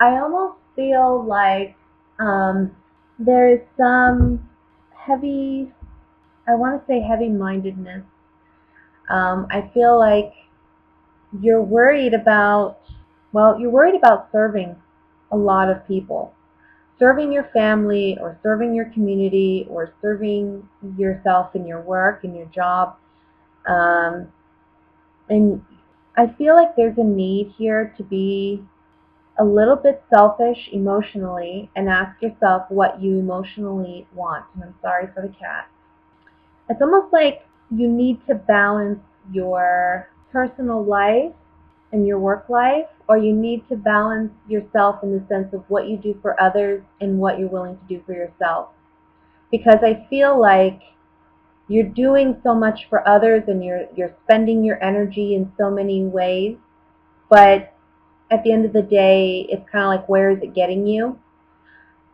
I almost feel like um, there is some heavy, I want to say heavy-mindedness. I feel like you're worried about, well, you're worried about serving a lot of people, serving your family or serving your community or serving yourself in your work, in your job. Um, and I feel like there's a need here to be a little bit selfish emotionally and ask yourself what you emotionally want. And I'm sorry for the cat. It's almost like you need to balance your personal life and your work life, or you need to balance yourself in the sense of what you do for others and what you're willing to do for yourself. Because I feel like you're doing so much for others and you're spending your energy in so many ways, but at the end of the day, it's kind of like, where is it getting you?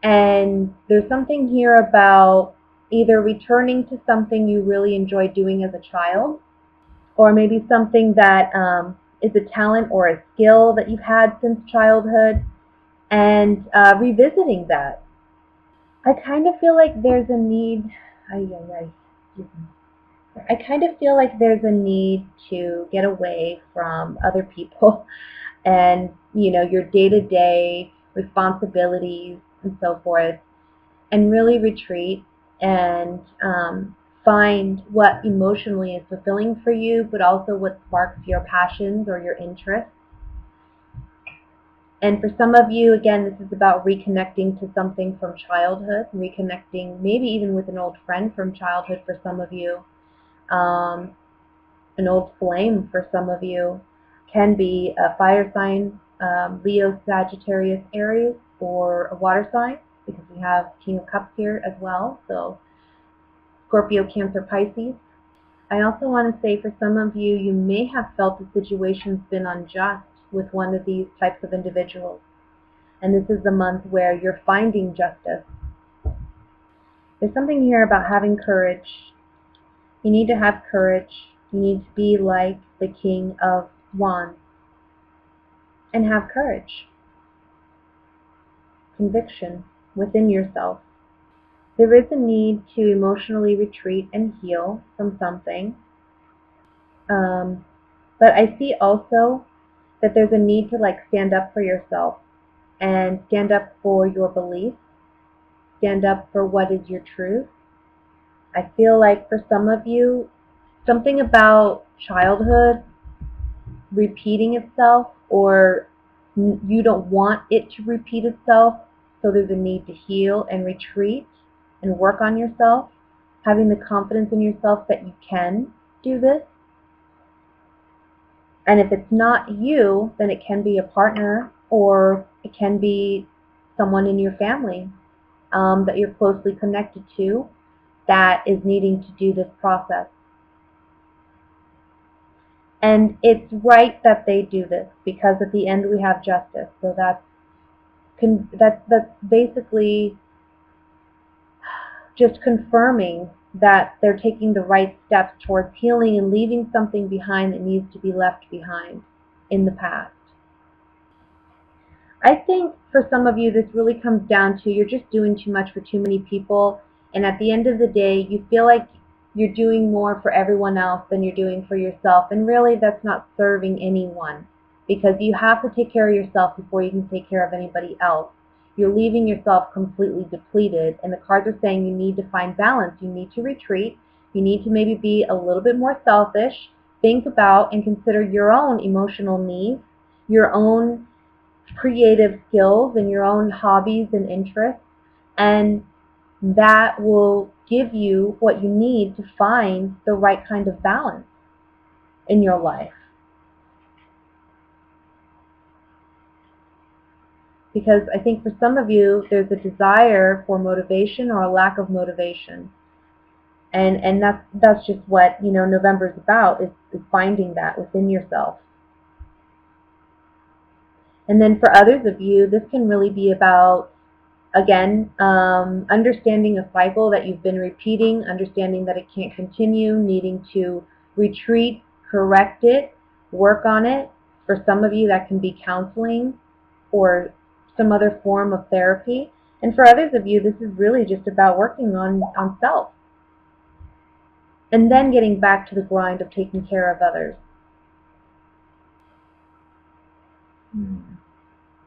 And there's something here about either returning to something you really enjoyed doing as a child, or maybe something that is a talent or a skill that you've had since childhood, and revisiting that. I kind of feel like there's a need. Ay, ay, ay, excuse me. I kind of feel like there's a need to get away from other people and your day-to-day responsibilities and so forth, and really retreat and find what emotionally is fulfilling for you, but also what sparks your passions or your interests. And for some of you, again, this is about reconnecting to something from childhood, reconnecting maybe even with an old friend from childhood for some of you, um, an old flame for some of you, can be a fire sign, Leo, Sagittarius, Aries, or a water sign, because we have King of Cups here as well. So Scorpio, Cancer, Pisces. I also want to say for some of you, you may have felt the situation's been unjust with one of these types of individuals. And this is the month where you're finding justice. There's something here about having courage. You need to have courage. You need to be like the King of Wands and have courage, conviction within yourself. There is a need to emotionally retreat and heal from something. Um, but I see also that there's a need to stand up for yourself and stand up for your beliefs, stand up for what is your truth. I feel like for some of you, something about childhood repeating itself, or you don't want it to repeat itself, so there's a need to heal and retreat and work on yourself, having the confidence in yourself that you can do this. And if it's not you, then it can be a partner, or it can be someone in your family that you're closely connected to that is needing to do this process. And it's right that they do this, because at the end we have justice. So that's basically just confirming that they're taking the right steps towards healing and leaving something behind that needs to be left behind in the past. I think for some of you, this really comes down to you're just doing too much for too many people, and at the end of the day, you feel like you're doing more for everyone else than you're doing for yourself, and really that's not serving anyone, because you have to take care of yourself before you can take care of anybody else. You're leaving yourself completely depleted, and the cards are saying you need to find balance. You need to retreat. You need to maybe be a little bit more selfish, think about and consider your own emotional needs, your own creative skills and your own hobbies and interests, and that will give you what you need to find the right kind of balance in your life. Because I think for some of you, there's a desire for motivation or a lack of motivation. And that's just what November is about, is finding that within yourself. And then for others of you, this can really be about, again, understanding a cycle that you've been repeating, understanding that it can't continue, needing to retreat, correct it, work on it. For some of you, that can be counseling or some other form of therapy. And for others of you, this is really just about working on self and then getting back to the grind of taking care of others.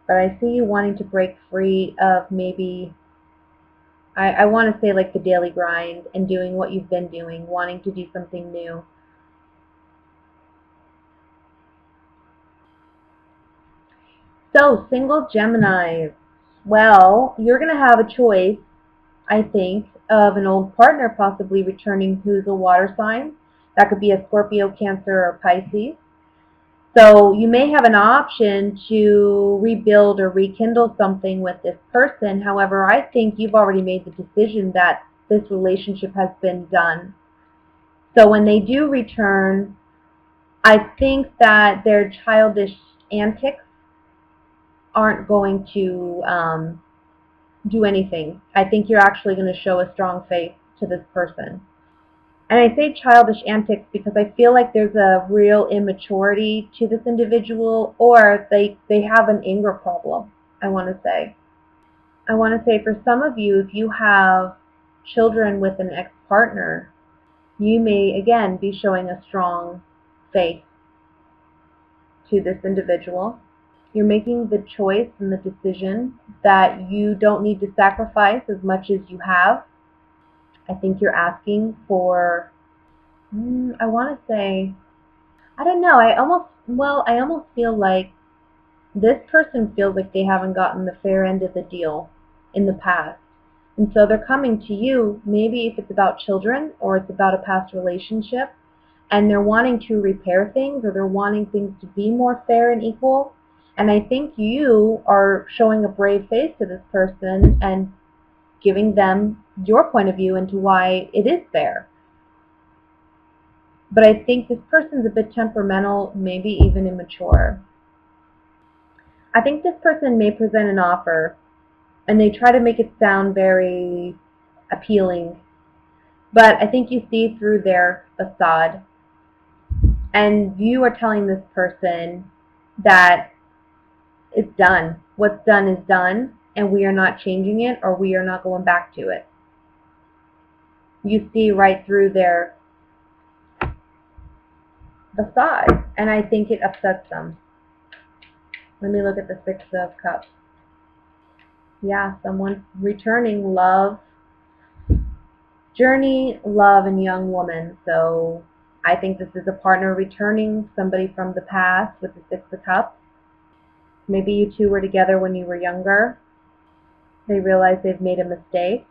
But I see you wanting to break free of maybe, I want to say like the daily grind and doing what you've been doing, wanting to do something new. So, single Geminis. Well, you're going to have a choice, I think, of an old partner possibly returning who's a water sign. That could be a Scorpio, Cancer, or Pisces. So you may have an option to rebuild or rekindle something with this person. However, I think you've already made the decision that this relationship has been done. So when they do return, I think that their childish antics aren't going to do anything. I think you're actually going to show a strong faith to this person. And I say childish antics because I feel like there's a real immaturity to this individual, or they have an anger problem, I want to say. I want to say for some of you, if you have children with an ex-partner, you may, again, be showing a strong faith to this individual. You're making the choice and the decision that you don't need to sacrifice as much as you have. I think you're asking for, I want to say, I don't know. I almost feel like this person feels like they haven't gotten the fair end of the deal in the past. And so they're coming to you, maybe if it's about children or it's about a past relationship, and they're wanting to repair things or they're wanting things to be more fair and equal. And I think you are showing a brave face to this person and giving them your point of view into why it is fair. But I think this person's a bit temperamental, maybe even immature. I think this person may present an offer and they try to make it sound very appealing, but I think you see through their facade. And you are telling this person that it's done. What's done is done, and we are not changing it or we are not going back to it. You see right through their facade, and I think it upsets them. Let me look at the Six of Cups. Yeah, someone returning, love, journey, love, and young woman. So I think this is a partner returning, somebody from the past with the Six of Cups. Maybe you two were together when you were younger. They realize they've made a mistake.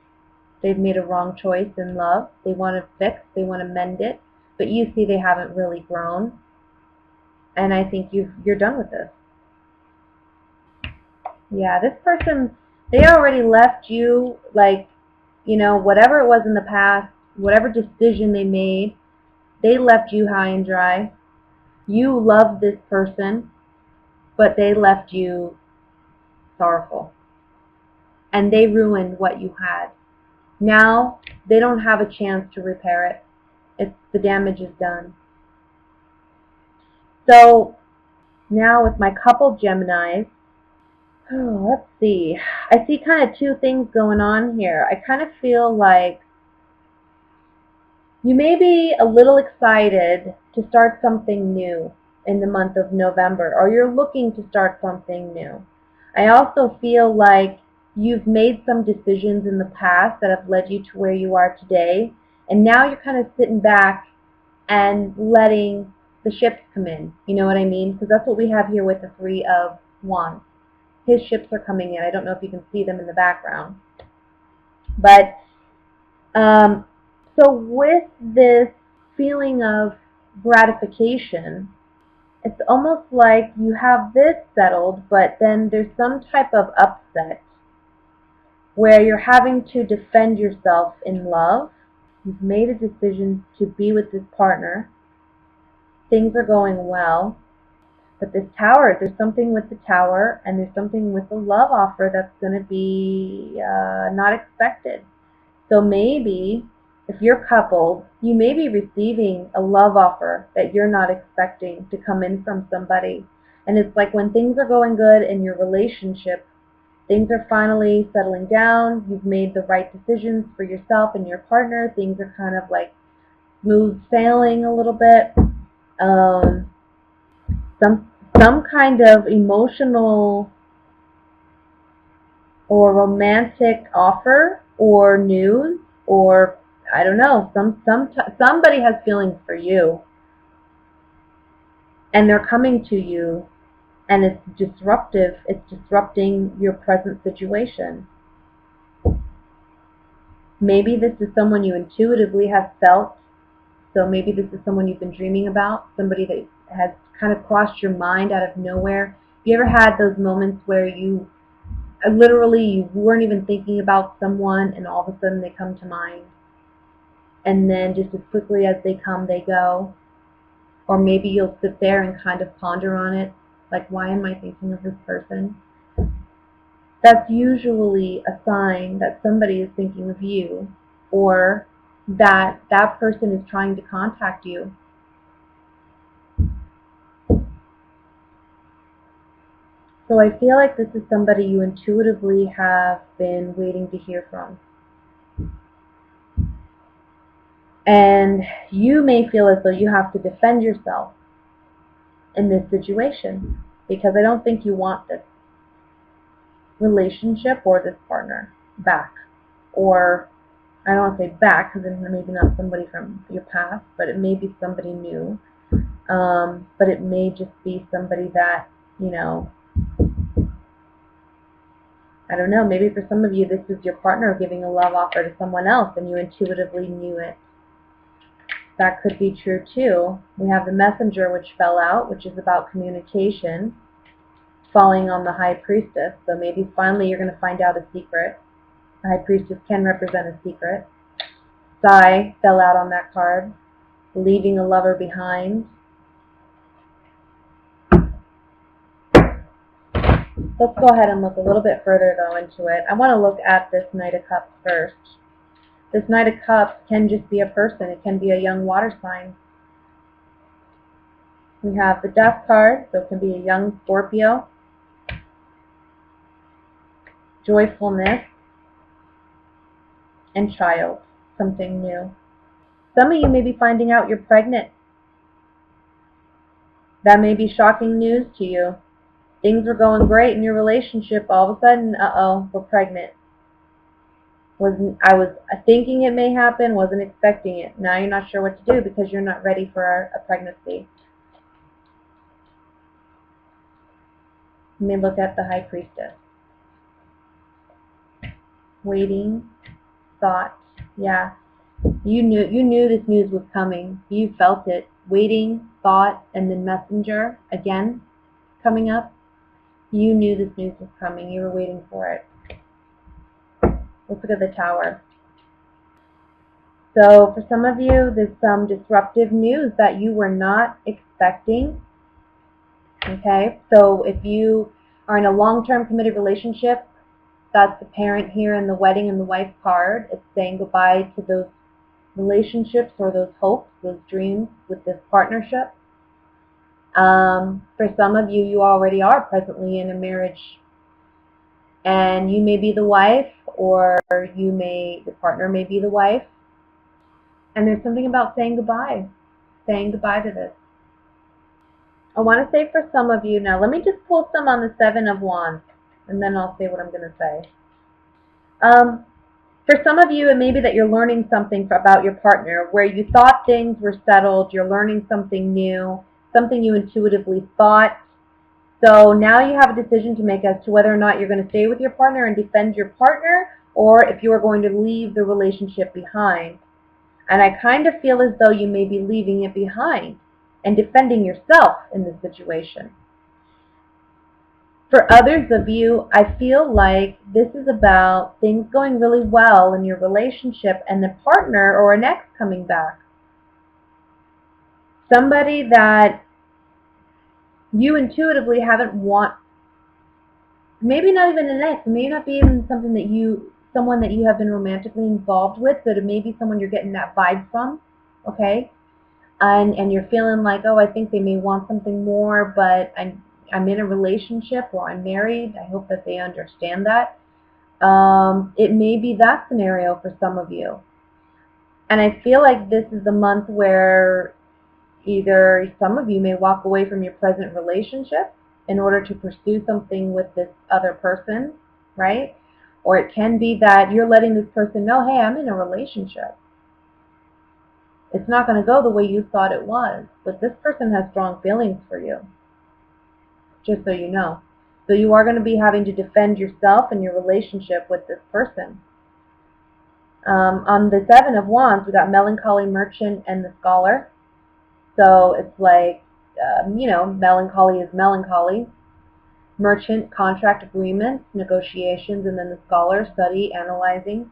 They've made a wrong choice in love. They want to fix, they want to mend it. But you see they haven't really grown. And I think you're done with this. Yeah, this person, they already left you, like, whatever it was in the past, whatever decision they made, they left you high and dry. You loved this person, but they left you sorrowful. And they ruined what you had. Now, they don't have a chance to repair it. The damage is done. So, now with my couple Geminis, let's see. I see kind of two things going on here. I kind of feel like you may be a little excited to start something new in the month of November, or you're looking to start something new. I also feel like you've made some decisions in the past that have led you to where you are today, and now you're kind of sitting back and letting the ships come in. You know what I mean? Because that's what we have here with the Three of Wands. His ships are coming in. I don't know if you can see them in the background. But so with this feeling of gratification, it's almost like you have this settled, but then there's some type of upset where you're having to defend yourself in love. You've made a decision to be with this partner. Things are going well. But this tower, there's something with the tower, and there's something with the love offer that's going to be not expected. So maybe if you're coupled, you may be receiving a love offer that you're not expecting to come in from somebody. And it's like when things are going good in your relationship, Things are finally settling down. You've made the right decisions for yourself and your partner. Things are kind of like smooth sailing a little bit. Um, some kind of emotional or romantic offer or news, or I don't know, somebody has feelings for you and they're coming to you, and it's disruptive. It's disrupting your present situation. Maybe this is someone you intuitively have felt. So maybe this is someone you've been dreaming about, somebody that has kind of crossed your mind out of nowhere. Have you ever had those moments where you literally you weren't even thinking about someone and all of a sudden they come to mind, and then just as quickly as they come, they go? Or maybe you'll sit there and kind of ponder on it, like, why am I thinking of this person? That's usually a sign that somebody is thinking of you, or that that person is trying to contact you. So I feel like this is somebody you intuitively have been waiting to hear from. And you may feel as though you have to defend yourself in this situation, because I don't think you want this relationship or this partner back. Or I don't want to say back, because it's maybe not somebody from your past, but it may be somebody new. But it may just be somebody that, you know, I don't know, maybe for some of you this is your partner giving a love offer to someone else and you intuitively knew it. That could be true too. We have the Messenger, which fell out, which is about communication, falling on the High Priestess. So maybe finally you're going to find out a secret. The High Priestess can represent a secret. Sigh fell out on that card, leaving a lover behind. Let's go ahead and look a little bit further though into it. I want to look at this Knight of Cups first. This Knight of Cups can just be a person. It can be a young water sign. We have the Death card, so it can be a young Scorpio. Joyfulness and child, something new. Some of you may be finding out you're pregnant. That may be shocking news to you. Things were going great in your relationship. All of a sudden, uh-oh, we're pregnant. I was thinking it may happen, wasn't expecting it. Now you're not sure what to do because you're not ready for a pregnancy. You may look at the High Priestess. Waiting, thought, yeah. You knew this news was coming. You felt it. Waiting, thought, and then Messenger again coming up. You knew this news was coming. You were waiting for it. Let's look at the Tower. So for some of you, there's some disruptive news that you were not expecting. Okay, so if you are in a long-term committed relationship, that's the parent here in the wedding and the wife card. It's saying goodbye to those relationships or those hopes, those dreams with this partnership. For some of you, you already are presently in a marriage, and you may be the wife, or the partner may be the wife. And there's something about saying goodbye to this. I want to say for some of you now, let me just pull some on the Seven of Wands, and then I'll say what I'm going to say. For some of you, it may be that you're learning something about your partner, where you thought things were settled, you're learning something new, something you intuitively thought. So now you have a decision to make as to whether or not you're going to stay with your partner and defend your partner, or if you are going to leave the relationship behind. And I kind of feel as though you may be leaving it behind and defending yourself in this situation. For others of you, I feel like this is about things going really well in your relationship and the partner or an ex coming back. Somebody that you intuitively haven't maybe not even an ex, maybe not be even someone that you have been romantically involved with, but it may be someone you're getting that vibe from, okay? And you're feeling like, oh, I think they may want something more, but I'm in a relationship or I'm married. I hope that they understand that. It may be that scenario for some of you. And I feel like this is the month where either some of you may walk away from your present relationship in order to pursue something with this other person, right? Or it can be that you're letting this person know, hey, I'm in a relationship. It's not going to go the way you thought it was, but this person has strong feelings for you, just so you know. So you are going to be having to defend yourself and your relationship with this person. On the Seven of Wands, we got melancholy, merchant, and the scholar. So it's like, melancholy is melancholy. Merchant, contract agreements, negotiations, and then the scholar, study, analyzing.